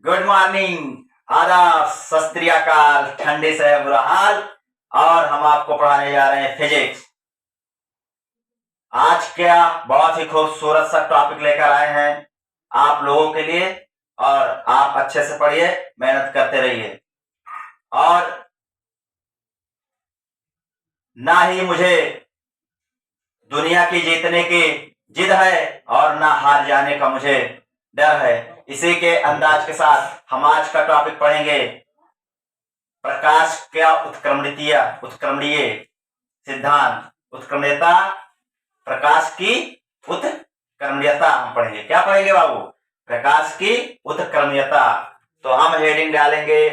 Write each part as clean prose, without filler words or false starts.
Good morning, आदाब, सत श्री अकाल। ठंडी से है बुरा हाल और हम आपको पढ़ाने जा रहे हैं फिजिक्स। आज क्या बहुत ही खूबसूरत सा टॉपिक लेकर आए हैं आप लोगों के लिए, और आप अच्छे से पढ़िए, मेहनत करते रहिए। और ना ही मुझे दुनिया की जीतने की जिद है और ना हार जाने का मुझे डर है। इसी के अंदाज के साथ हम आज का टॉपिक पढ़ेंगे, प्रकाश क्या उत्क्रमणीय सिद्धांत, उत्क्रमणीयता, प्रकाश की उत्क्रमणीयता हम पढ़ेंगे। क्या पढ़ेंगे बाबू? प्रकाश की उत्क्रमणीयता। तो हम हेडिंग डालेंगे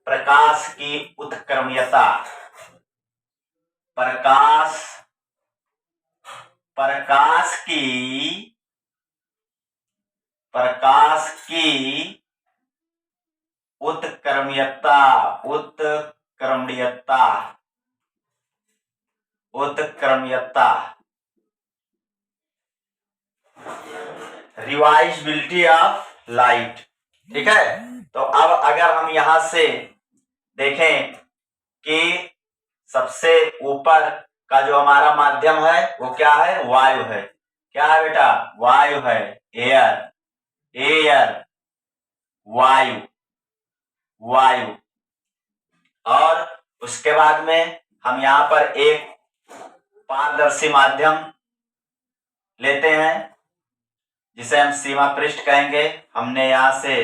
प्रकाश की उत्क्रमणीयता। प्रकाश की उत्क्रमणीयता। रिवाइजिबिलिटी ऑफ लाइट। ठीक है, तो अब अगर हम यहां से देखें कि सबसे ऊपर का जो हमारा माध्यम है वो क्या है? वायु है। क्या है बेटा? वायु है। एयर, वायु। और उसके बाद में हम यहां पर एक पारदर्शी माध्यम लेते हैं जिसे हम सीमा पृष्ठ कहेंगे। हमने यहां से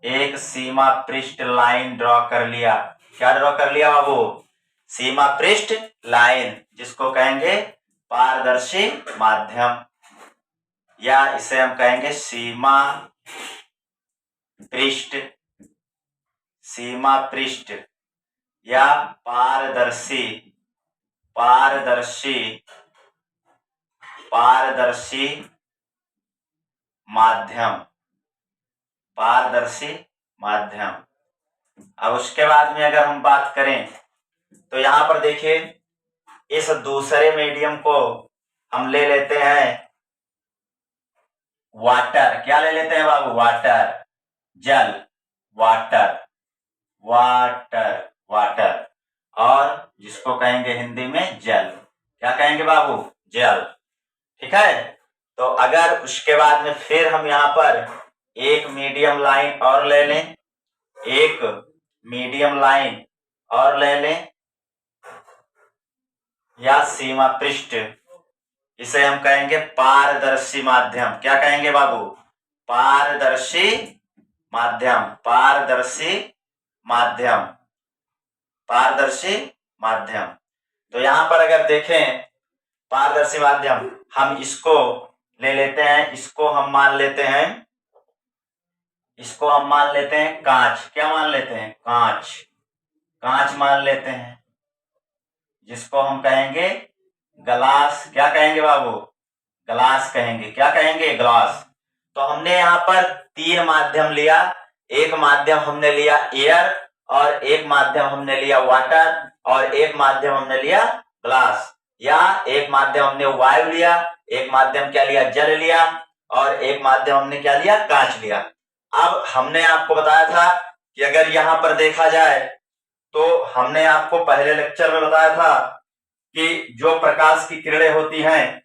एक सीमा पृष्ठ लाइन ड्रॉ कर लिया। क्या ड्रॉ कर लिया बाबू? सीमा पृष्ठ लाइन, जिसको कहेंगे पारदर्शी माध्यम, या इसे हम कहेंगे सीमा पृष्ठ या पारदर्शी माध्यम। अब उसके बाद में अगर हम बात करें तो यहां पर देखिए, इस दूसरे मीडियम को हम ले लेते हैं वाटर। क्या ले लेते हैं बाबू? वाटर, जल, वाटर, और जिसको कहेंगे हिंदी में जल। क्या कहेंगे बाबू? जल। ठीक है, तो अगर उसके बाद में फिर हम यहां पर एक मीडियम लाइन और ले लें, या सीमा पृष्ठ, इसे हम कहेंगे पारदर्शी माध्यम। क्या कहेंगे बाबू? पारदर्शी माध्यम। तो यहां पर अगर देखें पारदर्शी माध्यम, हम इसको ले लेते हैं, इसको हम मान लेते हैं कांच। क्या मान लेते हैं? कांच मान लेते हैं, जिसको हम कहेंगे ग्लास। क्या कहेंगे बाबू? ग्लास कहेंगे। क्या कहेंगे? ग्लास। तो हमने यहाँ पर तीन माध्यम लिया। एक माध्यम हमने लिया एयर, और एक माध्यम हमने लिया वाटर, और एक माध्यम हमने लिया ग्लास, या एक माध्यम हमने वायु लिया, एक माध्यम क्या लिया? जल लिया, और एक माध्यम हमने क्या लिया? कांच लिया। अब हमने आपको बताया था कि अगर यहां पर देखा जाए तो हमने आपको पहले लेक्चर में बताया था कि जो प्रकाश की किरणें होती हैं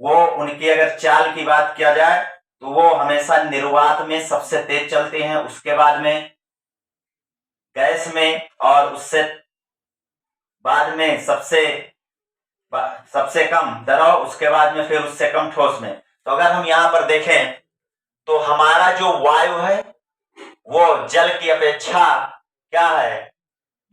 वो, उनकी अगर चाल की बात किया जाए तो वो हमेशा निर्वात में सबसे तेज चलती हैं, उसके बाद में गैस में, और उससे बाद में सबसे कम द्रव, उसके बाद में फिर उससे कम ठोस में। तो अगर हम यहां पर देखें तो हमारा जो वायु है वो जल की अपेक्षा क्या है?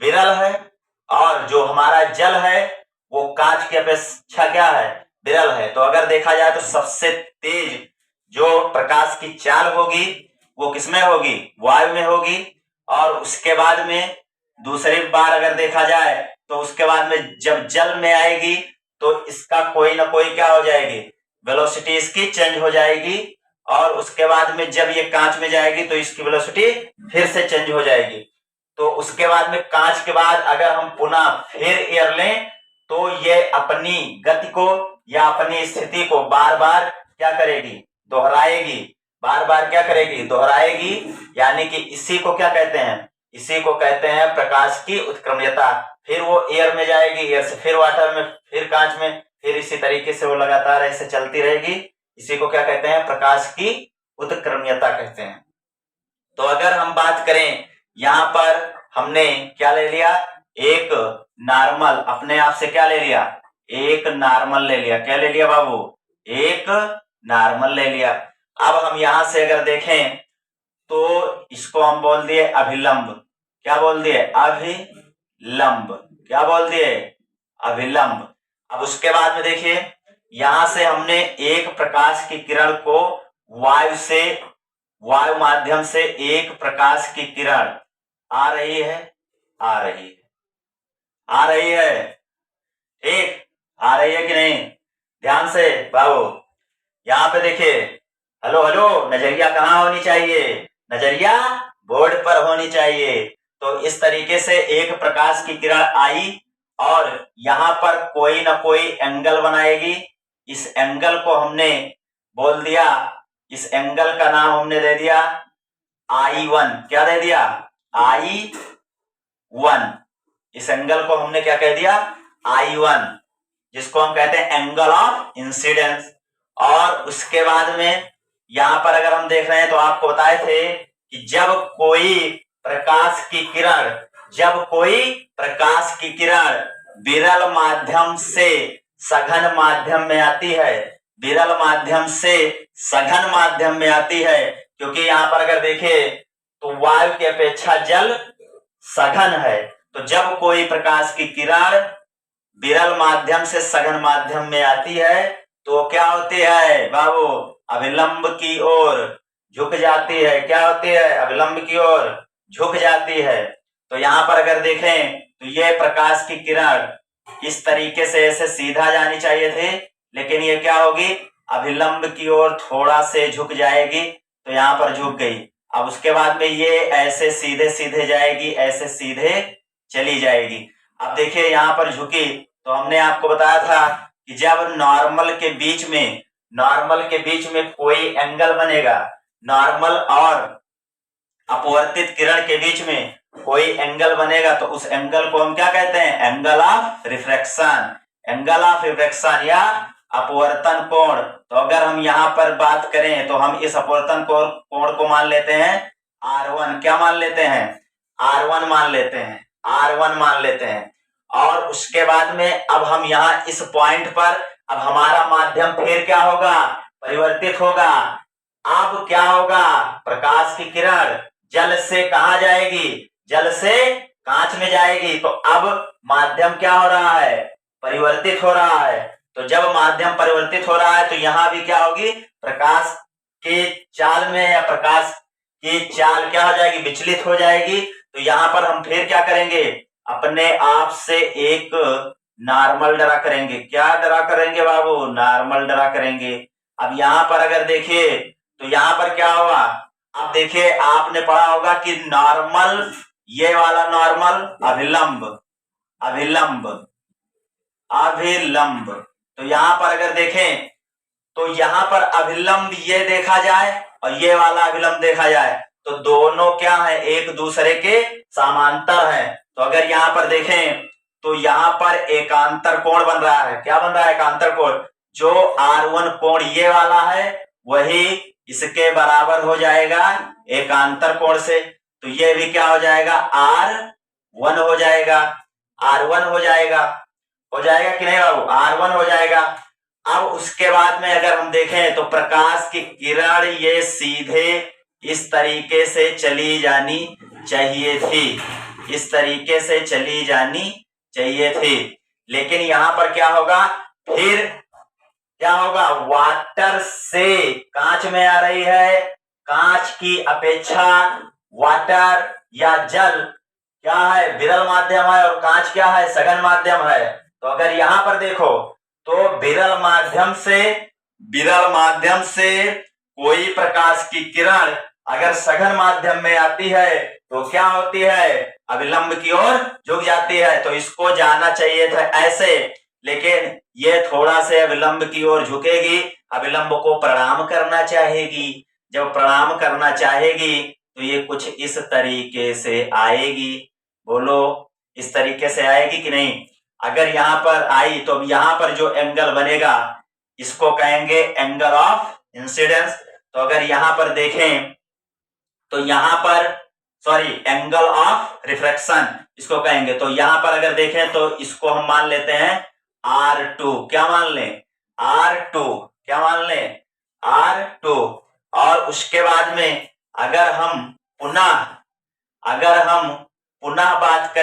विरल है, और जो हमारा जल है वो कांच की अपेक्षा क्या है? विरल है। तो अगर देखा जाए तो सबसे तेज जो प्रकाश की चाल होगी वो किसमें होगी? वायु में होगी। और उसके बाद में दूसरी बार अगर देखा जाए तो उसके बाद में जब जल में आएगी तो इसका कोई ना कोई क्या हो जाएगी? वेलोसिटी इसकी चेंज हो जाएगी, और उसके बाद में जब ये कांच में जाएगी तो इसकी वेलोसिटी फिर से चेंज हो जाएगी। तो उसके बाद में कांच के बाद अगर हम पुनः फिर एयर लें तो ये अपनी गति को या अपनी स्थिति को बार बार क्या करेगी? दोहराएगी। बार बार क्या करेगी, दोहराएगी, यानी कि इसी को क्या कहते हैं, इसी को कहते हैं प्रकाश की उत्क्रमणीयता। फिर वो एयर में जाएगी, एयर से फिर वाटर में, फिर कांच में, फिर इसी तरीके से वो लगातार ऐसे चलती रहेगी। इसी को क्या कहते हैं, प्रकाश की उत्क्रमणीयता कहते हैं। तो अगर हम बात करें, यहां पर हमने क्या ले लिया, एक नॉर्मल, अपने आप से क्या ले लिया, एक नॉर्मल ले लिया। क्या ले लिया बाबू, एक नॉर्मल ले लिया। अब हम यहां से अगर देखें तो इसको हम बोल दिए अभिलंब। क्या बोल दिए, अभिलंब। क्या बोल दिए, अभिलंब। अब उसके बाद में देखिए, यहां से हमने एक प्रकाश की किरण को वायु माध्यम से एक प्रकाश की किरण आ रही है, आ रही है, आ रही है, ठीक, आ रही है कि नहीं, ध्यान से बाबू। यहां पे देखिए, हेलो हेलो, नजरिया कहां होनी चाहिए, नजरिया बोर्ड पर होनी चाहिए। तो इस तरीके से एक प्रकाश की किरण आई और यहां पर कोई ना कोई एंगल बनाएगी। इस एंगल को हमने बोल दिया, इस एंगल का नाम हमने दे दिया I1। क्या दे दिया, I1। इस एंगल को हमने क्या कह दिया, I1, जिसको हम कहते हैं एंगल ऑफ इंसिडेंस। और उसके बाद में यहां पर अगर हम देख रहे हैं तो आपको बताए थे कि जब कोई प्रकाश की किरण विरल माध्यम से सघन माध्यम में आती है, विरल माध्यम से सघन माध्यम में आती है, क्योंकि यहां पर अगर देखें तो वायु की अपेक्षा जल सघन है। तो जब कोई प्रकाश की किरण विरल माध्यम से सघन माध्यम में आती है तो क्या होती है बाबू, अभिलंब की ओर झुक जाती है। क्या होती है, अभिलंब की ओर झुक जाती है। तो यहां पर अगर देखें तो ये प्रकाश की किरण इस तरीके से ऐसे सीधा जानी चाहिए थे, लेकिन ये क्या होगी, अभिलंब की ओर थोड़ा से झुक जाएगी, तो यहां पर झुक गई। अब उसके बाद में ये ऐसे सीधे सीधे जाएगी, ऐसे सीधे चली जाएगी। अब देखिए यहां पर झुकी, तो हमने आपको बताया था कि जब नॉर्मल के बीच में कोई एंगल बनेगा, नॉर्मल और अपवर्तित किरण के बीच में कोई एंगल बनेगा, तो उस एंगल को हम क्या कहते हैं, angle of refraction, angle of refraction या अपवर्तन कोण। तो अगर हम यहाँ पर बात करें तो हम इस अपवर्तन कोण को मान लेते हैं R1। क्या मान लेते हैं, R1 मान लेते हैं, R1 मान लेते हैं। और उसके बाद में अब हम यहाँ इस पॉइंट पर, अब हमारा माध्यम फिर क्या होगा, परिवर्तित होगा। अब क्या होगा, प्रकाश की किरण जल से कहां जाएगी, जल से कांच में जाएगी। तो अब माध्यम क्या हो रहा है, परिवर्तित हो रहा है। तो जब माध्यम परिवर्तित हो रहा है तो यहां भी क्या होगी, प्रकाश के चाल में या प्रकाश की चाल क्या हो जाएगी, विचलित हो जाएगी। तो यहां पर हम फिर क्या करेंगे, अपने आप से एक नॉर्मल ड्रा करेंगे। क्या ड्रा करेंगे बाबू, नॉर्मल ड्रा करेंगे। अब यहां पर अगर देखिए तो यहां पर क्या होगा, अब देखिए आपने पढ़ा होगा कि नॉर्मल, ये वाला नॉर्मल अभिलंब, अभिलंब, अभिलंब। तो यहां पर अगर देखें तो यहां पर अभिलंब ये देखा जाए और ये वाला अभिलंब देखा जाए तो दोनों क्या है, एक दूसरे के समांतर है। तो अगर यहां पर देखें तो यहां पर एकांतर कोण बन रहा है। क्या बन रहा है, एकांतर कोण। जो R1 कोण ये वाला है वही इसके बराबर हो जाएगा एकांतर कोण से। तो ये भी क्या हो जाएगा, R1 हो जाएगा, R1 हो जाएगा, हो जाएगा कि नहीं बाबू, R1 हो जाएगा। अब उसके बाद में अगर हम देखें तो प्रकाश की किरण ये सीधे इस तरीके से चली जानी चाहिए थी, इस तरीके से चली जानी चाहिए थी। लेकिन यहां पर क्या होगा, फिर क्या होगा, वाटर से कांच में आ रही है, कांच की अपेक्षा वाटर या जल क्या है, विरल माध्यम है और कांच क्या है, सघन माध्यम है। तो अगर यहां पर देखो तो विरल माध्यम से कोई प्रकाश की किरण अगर सघन माध्यम में आती है तो क्या होती है, अभिलंब की ओर झुक जाती है। तो इसको जाना चाहिए था ऐसे, लेकिन ये थोड़ा से अभिलंब की ओर झुकेगी, अभिलंब को प्रणाम करना चाहेगी। जब प्रणाम करना चाहेगी तो ये कुछ इस तरीके से आएगी। बोलो, इस तरीके से आएगी कि नहीं? अगर यहां पर आई तो अब यहां पर जो एंगल बनेगा इसको कहेंगे एंगल ऑफ इंसिडेंस। तो अगर यहां पर देखें तो यहां पर सॉरी एंगल ऑफ रिफ्रैक्शन इसको कहेंगे। तो यहां पर अगर देखें तो इसको हम मान लेते हैं R2। क्या मान लें? R2। क्या मान लें? R2। और उसके बाद में अगर हम पुनः बात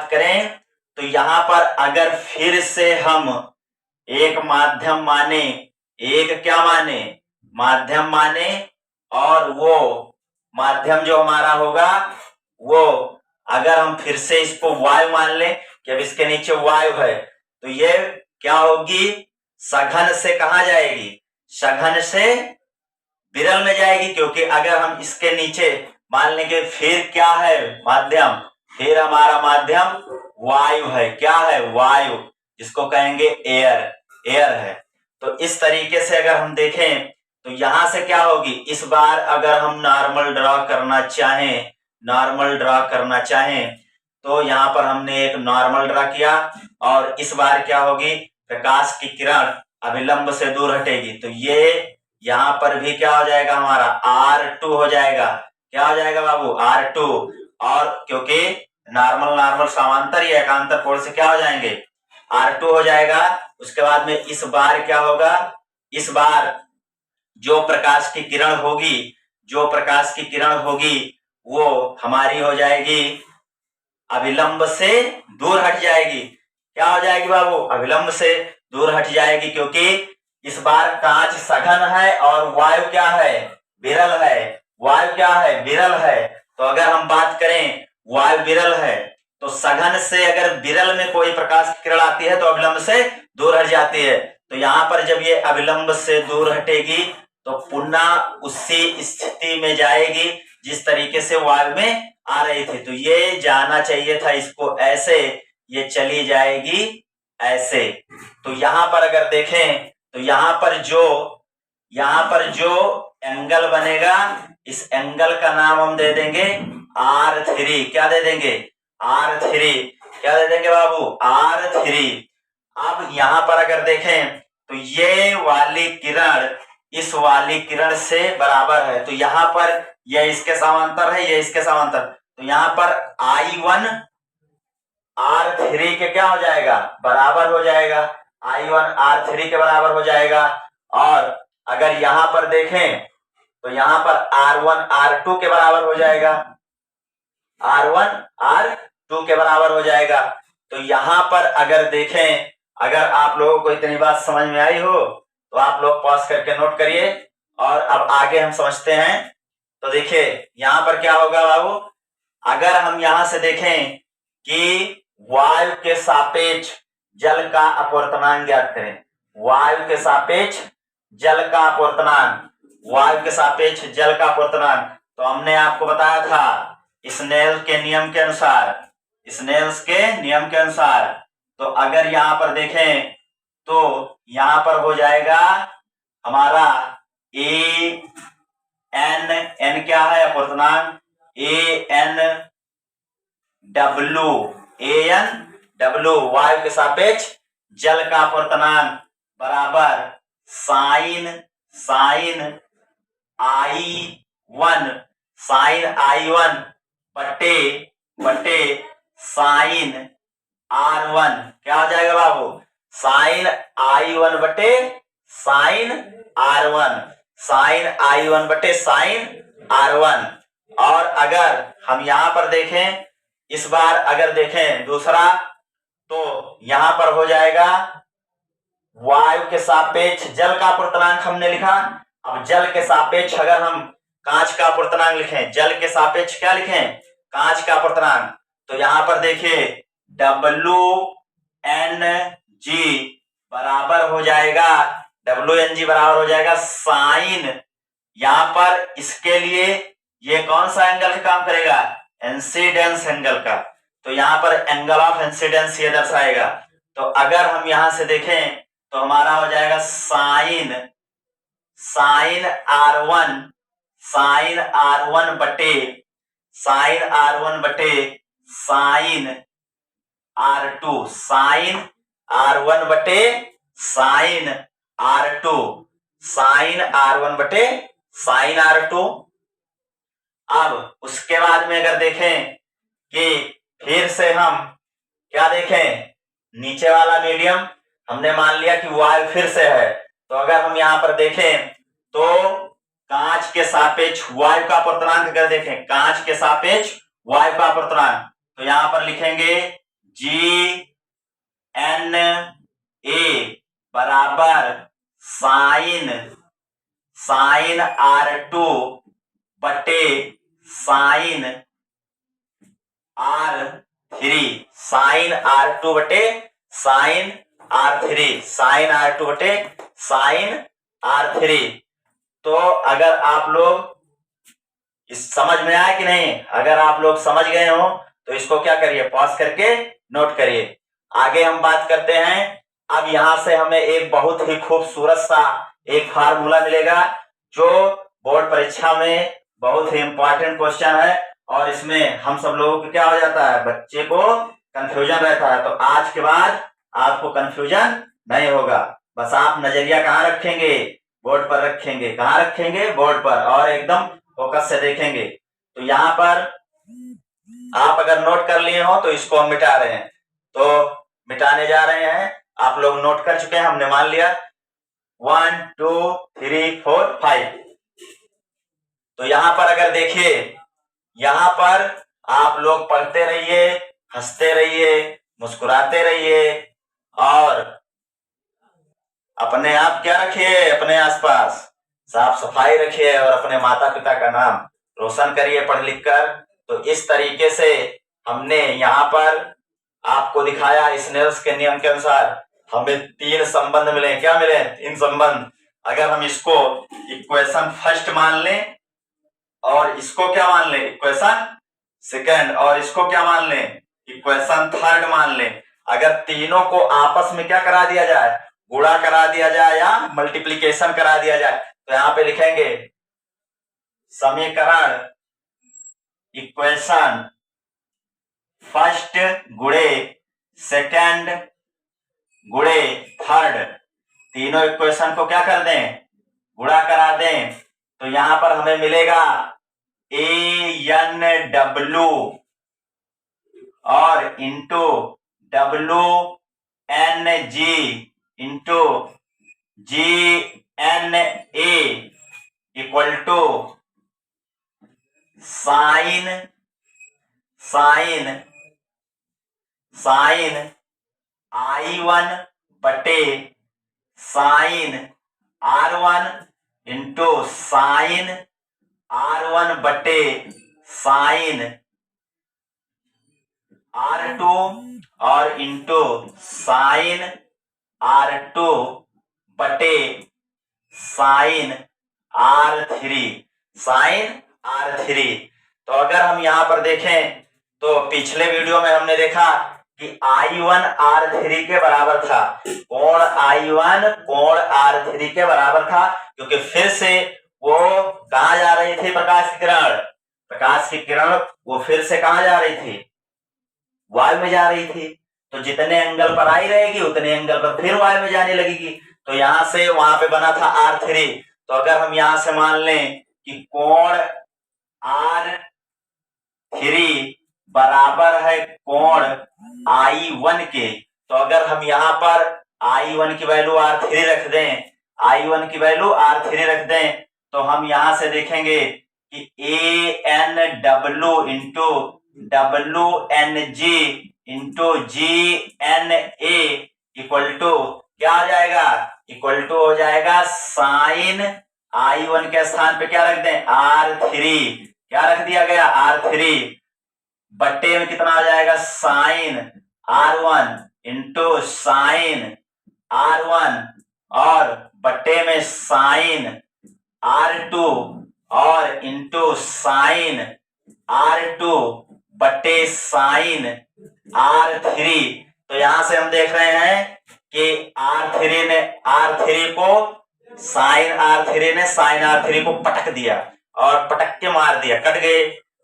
करें तो यहां पर अगर फिर से हम एक माध्यम माने, एक क्या माने? माध्यम माने, और वो माध्यम जो हमारा होगा वो अगर हम फिर से इसको वायु मान लें कि अब इसके नीचे वायु है तो ये क्या होगी? सघन से कहां जाएगी? सघन से विरल में जाएगी। क्योंकि अगर हम इसके नीचे मान लेंगे फिर क्या है? माध्यम। फिर हमारा माध्यम वायु है। क्या है? वायु, जिसको कहेंगे एयर है। तो इस तरीके से अगर हम देखें तो यहां से क्या होगी? इस बार अगर हम नॉर्मल ड्रॉ करना चाहें तो यहां पर हमने एक नॉर्मल ड्रॉ किया और इस बार क्या होगी? प्रकाश की किरण अभिलंब से दूर हटेगी तो ये यहां पर भी क्या हो जाएगा? हमारा R2 हो जाएगा। क्या हो जाएगा बाबू? R2। और क्योंकि नॉर्मल समांतर या एकांतर कोण से क्या हो जाएंगे? R2 हो जाएगा। उसके बाद में इस बार क्या होगा? इस बार जो प्रकाश की किरण होगी वो हमारी हो जाएगी अभिलंब से दूर हट जाएगी। क्या हो जाएगी बाबू? अभिलंब से दूर हट जाएगी। क्योंकि इस बार कांच सघन है और वायु क्या है? विरल है। वायु क्या है? विरल है। तो अगर हम बात करें वायु विरल है तो सघन से अगर विरल में कोई प्रकाश की किरण आती है तो अभिलंब से दूर हट जाती है। तो यहां पर जब ये अभिलंब से दूर हटेगी तो पुनः उसी स्थिति में जाएगी जिस तरीके से वायु में आ रही थी। तो ये जाना चाहिए था इसको ऐसे, ये चली जाएगी ऐसे। तो यहां पर अगर देखें तो यहां पर जो एंगल बनेगा इस एंगल का नाम हम दे देंगे R3। क्या दे देंगे? R3। क्या दे देंगे बाबू? R3। अब यहां पर अगर देखें तो ये वाली किरण इस वाली किरण से बराबर है। तो यहां पर यह इसके समांतर है, यह इसके समांतर। तो यहां पर I1 R3 के क्या हो जाएगा? बराबर हो जाएगा। I1 R3 के बराबर हो जाएगा। और अगर यहां पर देखें तो यहां पर R1 R2 के बराबर हो जाएगा। R1 R2 के बराबर हो जाएगा। तो यहां पर अगर देखें, अगर आप लोगों को इतनी बात समझ में आई हो तो आप लोग पॉज करके नोट करिए और अब आगे हम समझते हैं। तो देखिए यहां पर क्या होगा बाबू? अगर हम यहां से देखें कि वायु के सापेक्ष जल का अपवर्तनांक ज्ञात करें। वायु के सापेक्ष जल का अपवर्तनांक, वायु के सापेक्ष जल का अपवर्तनांक। तो हमने आपको बताया था स्नेल के नियम के अनुसार। तो अगर यहां पर देखें तो यहां पर हो जाएगा हमारा एन क्या है? अपवर्तनांक AN वायु के सापेक्ष जल का अपवर्तनांक बराबर साइन I1 बटे साइन R1। क्या हो जाएगा बाबू? साइन I1 बटे साइन R1। और अगर हम यहां पर देखें, इस बार अगर देखें दूसरा, तो यहां पर हो जाएगा वायु के सापेक्ष जल का अपवर्तनांक हमने लिखा। अब जल के सापेक्ष अगर हम कांच का अपवर्तनांक लिखें, जल के सापेक्ष क्या लिखें? कांच का अपवर्तनांक। तो यहां पर देखिए WNG बराबर हो जाएगा साइन। यहां पर इसके लिए ये कौन सा एंगल का काम करेगा? इंसिडेंस एंगल का। तो यहां पर एंगल ऑफ इंसिडेंस ये दर्शाएगा। तो अगर हम यहां से देखें तो हमारा हो जाएगा sign sign R1, sign R1 बटे साइन R1 बटे साइन R2, साइन R1 बटे साइन R2, साइन R1 बटे साइन R2। अब उसके बाद में अगर देखें कि फिर से हम क्या देखें, नीचे वाला मीडियम हमने मान लिया कि वायु फिर से है, तो अगर हम यहां पर देखें तो कांच के सापेक्ष वायु का अपवर्तनांक अगर देखें, कांच के सापेक्ष वायु का अपवर्तनांक, तो यहां पर लिखेंगे GNA बराबर साइन R2 बटे साइन R3, साइन R2 बटे साइन R3, साइन R2 बटे साइन R3। तो अगर आप लोग इस समझ में आया कि नहीं, अगर आप लोग समझ गए हो तो इसको क्या करिए, पॉज करके नोट करिए। आगे हम बात करते हैं। अब यहां से हमें एक बहुत ही खूबसूरत सा एक फार्मूला मिलेगा जो बोर्ड परीक्षा में बहुत ही इंपॉर्टेंट क्वेश्चन है, और इसमें हम सब लोगों को क्या हो जाता है, बच्चे को कंफ्यूजन रहता है। तो आज के बाद आपको कंफ्यूजन नहीं होगा, बस आप नजरिया कहाँ रखेंगे, बोर्ड पर रखेंगे। कहाँ रखेंगे, बोर्ड पर, और एकदम फोकस से देखेंगे। तो यहाँ पर आप अगर नोट कर लिए हो तो इसको हम मिटा रहे हैं, तो मिटाने जा रहे हैं। आप लोग नोट कर चुके हैं, हमने मान लिया 1 2 3 4 5। तो यहां पर अगर देखिए, यहां पर आप लोग पढ़ते रहिए, हंसते रहिए, मुस्कुराते रहिए, और अपने आप क्या रखिए, अपने आसपास साफ सफाई रखिए, और अपने माता पिता का नाम रोशन करिए पढ़ लिख कर। तो इस तरीके से हमने यहाँ पर आपको दिखाया, स्नेल्स के नियम के अनुसार हमें 3 संबंध मिले। क्या मिले, 3 संबंध। अगर हम इसको इक्वेशन फर्स्ट मान लें, और इसको क्या मान लें, इक्वेशन सेकंड, और इसको क्या मान लें, इक्वेशन थर्ड मान लें। अगर तीनों को आपस में क्या करा दिया जाए, गुणा करा दिया जाए या मल्टीप्लीकेशन करा दिया जाए, तो यहां पे लिखेंगे समीकरण इक्वेशन फर्स्ट गुणे सेकंड गुणे थर्ड, तीनों इक्वेशन को क्या कर दें, गुणा करा दें। तो यहां पर हमें मिलेगा ANW और into WNG into GNA equal to sine I1 बटे sign R1 into sine R1 बटे साइन R2 और इंटू साइन R2 बटे साइन R3, साइन R3। तो अगर हम यहां पर देखें तो पिछले वीडियो में हमने देखा कि I1 R3 के बराबर था, कोण I1 कोण R3 के बराबर था, क्योंकि फिर से वो कहां जा रही थी, प्रकाश की किरण वो फिर से कहां जा रही थी, वायु में जा रही थी। तो जितने एंगल पर आई रहेगी उतने एंगल पर फिर वायु में जाने लगेगी। तो यहां से वहां पे बना था R3। तो अगर हम यहां से मान लें कि कोण R3 बराबर है कोण I1 के, तो अगर हम यहाँ पर I1 की वैल्यू R3 रख दें, I1 की वैल्यू R3 रख दें, तो हम यहां से देखेंगे कि ANW into WNG into GNA equal to क्या आ जाएगा, इक्वल टू हो जाएगा साइन I1 के स्थान पे क्या रख दें, R3, क्या रख दिया गया, R3 बट्टे में कितना आ जाएगा, sign R1 into sine R1 और बट्टे में साइन R2 और इंटू साइन R2 बट्टे साइन R3। तो यहां से हम देख रहे हैं कि R3 को साइन R3 ने साइन R3 को पटक दिया और पटक के मार दिया, कट गए।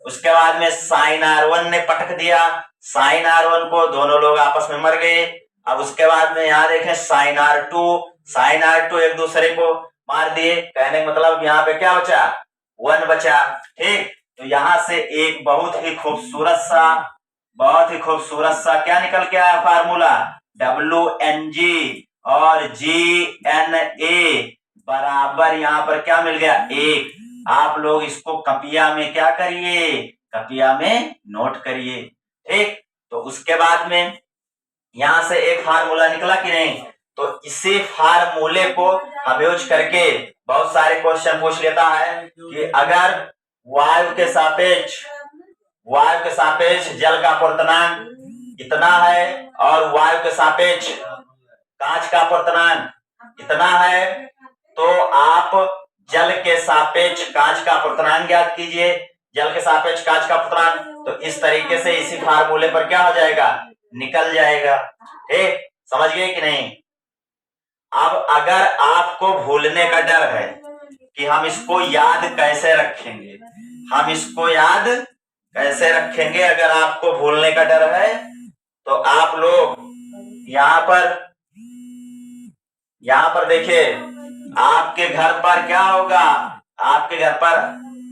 उसके बाद में साइन R1 ने पटक दिया साइन R1 को, दोनों लोग आपस में मर गए। अब उसके बाद में यहाँ देखें साइन R2 एक दूसरे को मार दिए। कहने का मतलब यहाँ पे क्या बचा, 1 बचा। ठीक, तो यहां से एक बहुत ही खूबसूरत सा क्या निकल के आया फार्मूला, WNG और GNA बराबर यहाँ पर क्या मिल गया, 1। आप लोग इसको कपिया में क्या करिए, कपिया में नोट करिए। ठीक, तो उसके बाद में यहां से एक फार्मूला निकला कि नहीं, तो इसी फार्मूले को हम यूज करके बहुत सारे क्वेश्चन पूछ लेता है कि अगर वायु के सापेक्ष जल का अपवर्तनांक इतना है और वायु के सापेक्ष कांच का अपवर्तनांक इतना है, तो आप जल के सापेक्ष कांच का अपवर्तनांक ज्ञात कीजिए। जल के सापेक्ष कांच का अपवर्तनांक, तो इस तरीके से इसी फार्मूले पर क्या हो जाएगा, निकल जाएगा। ठीक, समझ गए कि नहीं। अब अगर आपको भूलने का डर है कि हम इसको याद कैसे रखेंगे, अगर आपको भूलने का डर है तो आप लोग यहाँ पर देखिए, आपके घर पर क्या होगा, आपके घर पर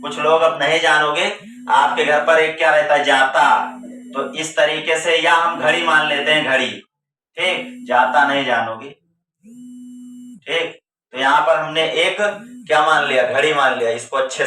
कुछ लोग अब नहीं जानोगे, आपके घर पर एक क्या रहता है, जाता। तो इस तरीके से या हम घड़ी मान लेते हैं, घड़ी। ठीक, जाता नहीं जानोगे। ठीक, तो यहाँ पर हमने एक क्या मान लिया, घड़ी मान लिया। इसको अच्छे से